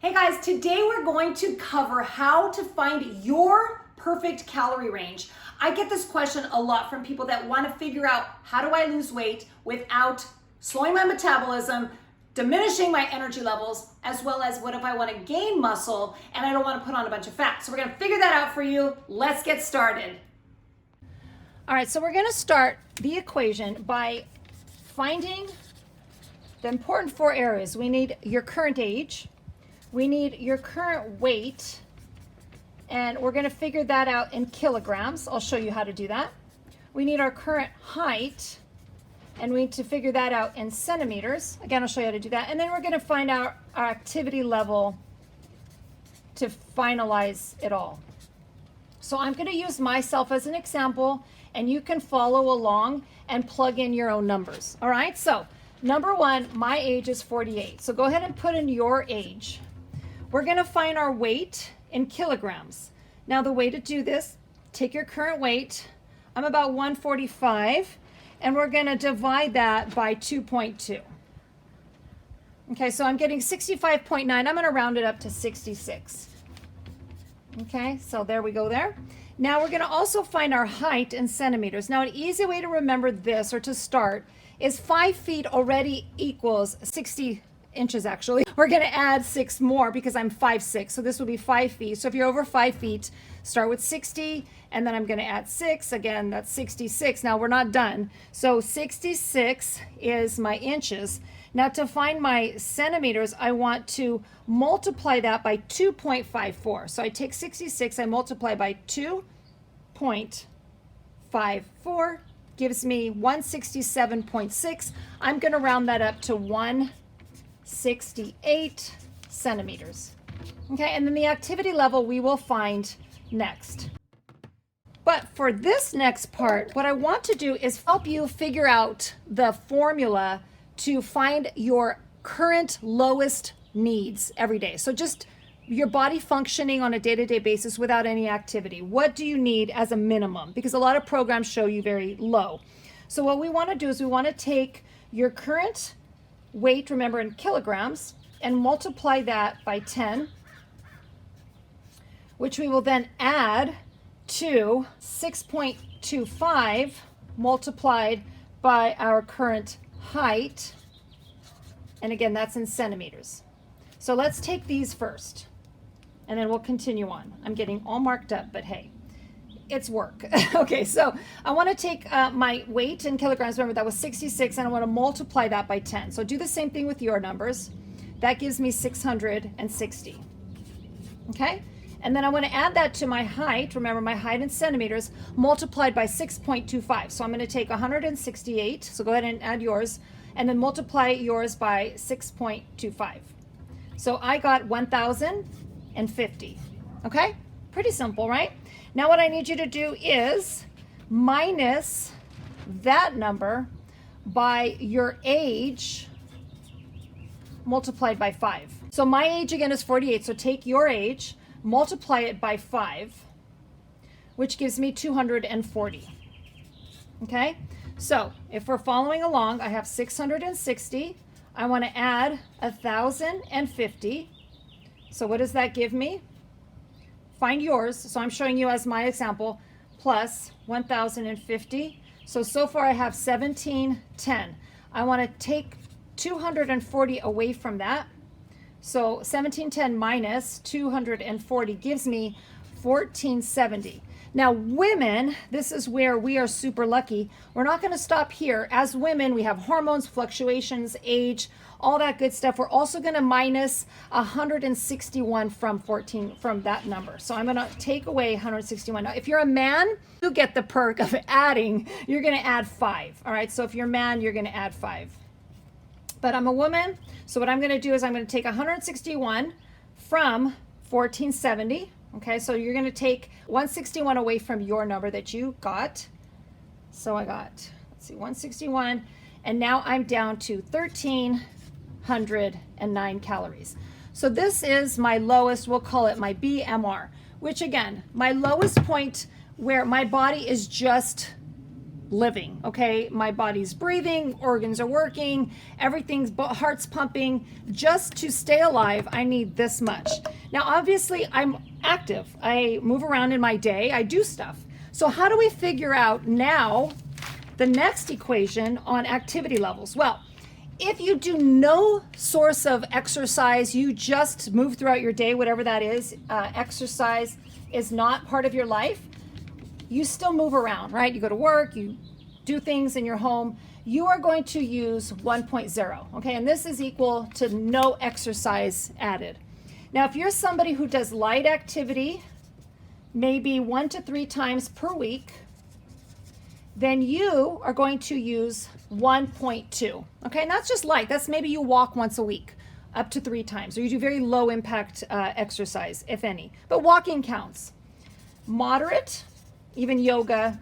Hey guys, today we're going to cover how to find your perfect calorie range. I get this question a lot from people that want to figure out how do I lose weight without slowing my metabolism, diminishing my energy levels, as well as what if I want to gain muscle and I don't want to put on a bunch of fat. So we're going to figure that out for you. Let's get started. All right, so we're going to start the equation by finding the important four areas. We need your current age. We need your current weight, and we're going to figure that out in kilograms. I'll show you how to do that. We need our current height, and we need to figure that out in centimeters. Again, I'll show you how to do that. And then we're going to find out our activity level to finalize it all. So I'm going to use myself as an example, and you can follow along and plug in your own numbers. All right, so number one, my age is 48. So go ahead and put in your age. We're going to find our weight in kilograms. Now the way to do this, take your current weight. I'm about 145, and we're going to divide that by 2.2. Okay, so I'm getting 65.9. I'm going to round it up to 66. Okay, so there we go there. Now we're going to also find our height in centimeters. Now an easy way to remember this, or to start, is 5 feet already equals 60 inches actually. We're going to add 6 more because I'm 5'6", so this will be 5 feet. So if you're over 5 feet, start with 60, and then I'm going to add 6. Again, that's 66. Now we're not done. So 66 is my inches. Now to find my centimeters, I want to multiply that by 2.54. So I take 66, I multiply by 2.54, gives me 167.6. I'm going to round that up to 168 centimeters. Okay, and then the activity level we will find next. But for this next part, what I want to do is help you figure out the formula to find your current lowest needs every day. So just your body functioning on a day-to-day basis without any activity. What do you need as a minimum? Because a lot of programs show you very low. So what we want to do is we want to take your current weight, remember in kilograms, and multiply that by 10, which we will then add to 6.25 multiplied by our current height. And again, that's in centimeters. So let's take these first, and then we'll continue on. I'm getting all marked up, but hey, it's work. Okay, so I want to take my weight in kilograms. Remember, that was 66, and I want to multiply that by 10. So do the same thing with your numbers. That gives me 660. Okay, and then I want to add that to my height. Remember, my height in centimeters multiplied by 6.25. So I'm going to take 168. So go ahead and add yours, and then multiply yours by 6.25. So I got 1,050. Okay, pretty simple, right? Now what I need you to do is minus that number by your age multiplied by 5. So my age again is 48, so take your age, multiply it by 5, which gives me 240. Okay, so if we're following along, I have 660. I want to add 1,050. So what does that give me? Find yours. So I'm showing you as my example, plus 1,050. So far I have 1,710. I want to take 240 away from that. So 1,710 minus 240 gives me 1,470. Now women, this is where we are super lucky. We're not going to stop here. As women, we have hormones, fluctuations, age, all that good stuff. We're also going to minus 161 from that number. So I'm going to take away 161. Now, if you're a man, you get the perk of adding. You're going to add 5. All right. So if you're a man, you're going to add 5. But I'm a woman. So what I'm going to do is I'm going to take 161 from 1,470. Okay, so you're going to take 161 away from your number that you got. So I got, let's see, 161, and now I'm down to 1,309 calories. So this is my lowest, we'll call it my BMR, which again, my lowest point where my body is just living, okay? My body's breathing, organs are working, everything's, heart's pumping. Just to stay alive, I need this much. Now, obviously, I'm active. I move around in my day, I do stuff. So how do we figure out now the next equation on activity levels? Well, if you do no source of exercise, you just move throughout your day, whatever that is, exercise is not part of your life, you still move around, right? You go to work, you do things in your home, you are going to use 1.0, okay? And this is equal to no exercise added. Now, if you're somebody who does light activity, maybe 1 to 3 times per week, then you are going to use 1.2, okay? And that's just light. That's maybe you walk once a week, up to 3 times, or you do very low impact exercise, if any. But walking counts. Moderate, even yoga,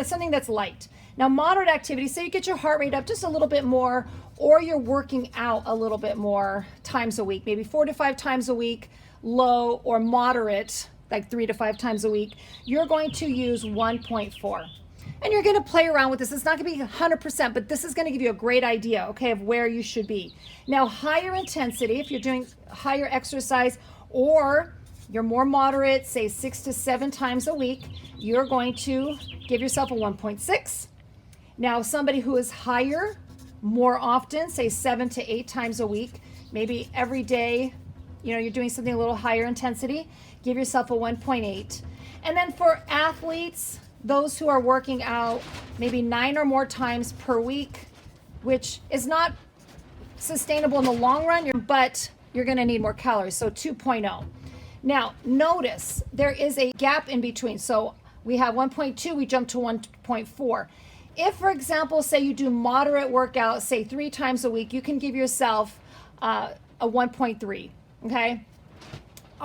something that's light. Now, moderate activity, say you get your heart rate up just a little bit more, or you're working out a little bit more times a week, maybe 4 to 5 times a week, low or moderate, like 3 to 5 times a week, you're going to use 1.4. And you're going to play around with this. It's not going to be 100%, but this is going to give you a great idea, okay, of where you should be. Now, higher intensity, if you're doing higher exercise, or you're more moderate, say 6 to 7 times a week, you're going to give yourself a 1.6. Now, somebody who is higher, more often, say 7 to 8 times a week, maybe every day, you're doing something a little higher intensity, give yourself a 1.8. And then for athletes, those who are working out maybe 9 or more times per week, which is not sustainable in the long run, but you're going to need more calories, so 2.0. Now, notice there is a gap in between. So we have 1.2, we jump to 1.4. If, for example, say you do moderate workout, say 3 times a week, you can give yourself a 1.3, okay?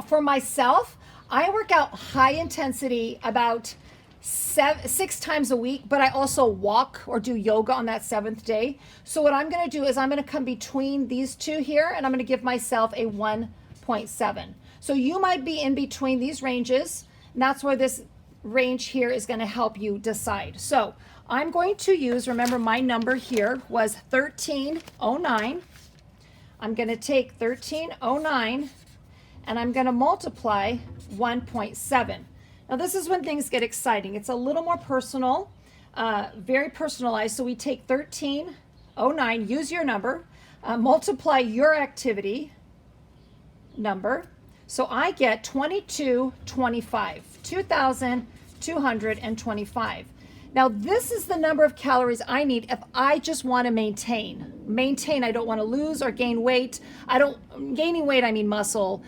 For myself, I work out high intensity about 6 times a week, but I also walk or do yoga on that 7th day. So what I'm going to do is I'm going to come between these two here, and I'm going to give myself a 1.7. So you might be in between these ranges, and that's where this range here is going to help you decide. So I'm going to use, remember my number here was 1309. I'm going to take 1309 and I'm going to multiply 1.7. Now this is when things get exciting. It's a little more personal, very personalized. So we take 1309, use your number, multiply your activity number. So I get 2225, 2,225. Now this is the number of calories I need if I just want to maintain. I don't want to lose or gain weight. Gaining weight, I mean muscle,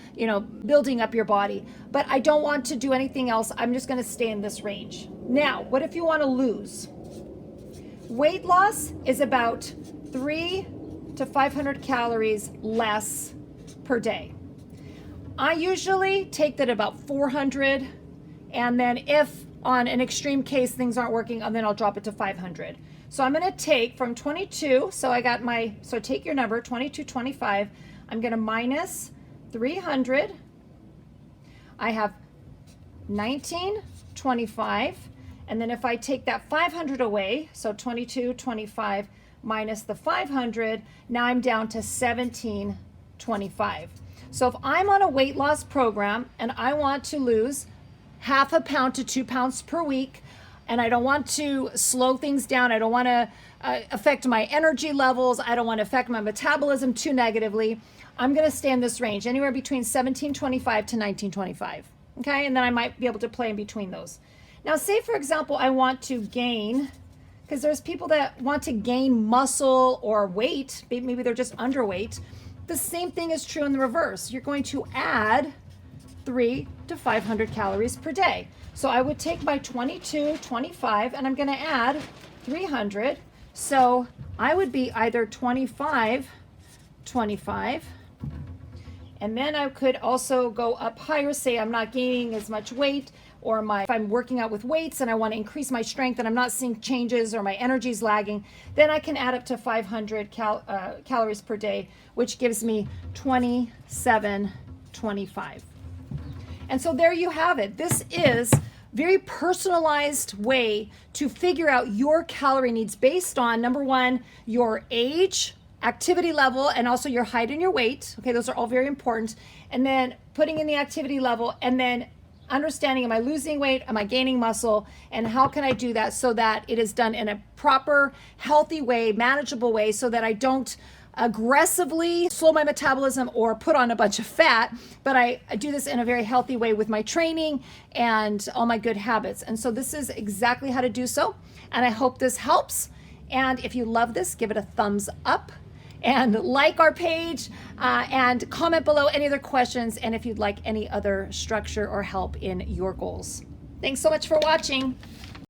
building up your body. But I don't want to do anything else. I'm just going to stay in this range. Now, what if you want to lose? Weight loss is about 300 to 500 calories less per day. I usually take that about 400, and then if on an extreme case things aren't working, and then I'll drop it to 500. So I'm going to take from 22, so take your number, 2225, I'm going to minus 300, I have 1925, and then if I take that 500 away, so 2225 minus the 500, now I'm down to 1725. So if I'm on a weight loss program and I want to lose half a pound to 2 pounds per week, and I don't want to slow things down, I don't want to affect my energy levels, I don't want to affect my metabolism too negatively, I'm going to stay in this range, anywhere between 1725 to 1925, okay? And then I might be able to play in between those. Now, say, for example, I want to gain, because there's people that want to gain muscle or weight, maybe they're just underweight. The same thing is true in the reverse. You're going to add 300 to 500 calories per day. So I would take my 2225 and I'm going to add 300. So I would be either 25, and then I could also go up higher, say I'm not gaining as much weight, or if I'm working out with weights and I want to increase my strength and I'm not seeing changes or my energy's lagging, then I can add up to 500 calories per day, which gives me 2725. And so there you have it. This is very personalized way to figure out your calorie needs based on, number one, your age, activity level, and also your height and your weight. Okay, those are all very important. And then putting in the activity level, and then understanding, am I losing weight? Am I gaining muscle? And how can I do that so that it is done in a proper, healthy way, manageable way, so that I don't aggressively slow my metabolism or put on a bunch of fat, but I do this in a very healthy way with my training and all my good habits. And so this is exactly how to do so. And I hope this helps. And if you love this, give it a thumbs up and like our page and comment below any other questions and if you'd like any other structure or help in your goals. Thanks so much for watching.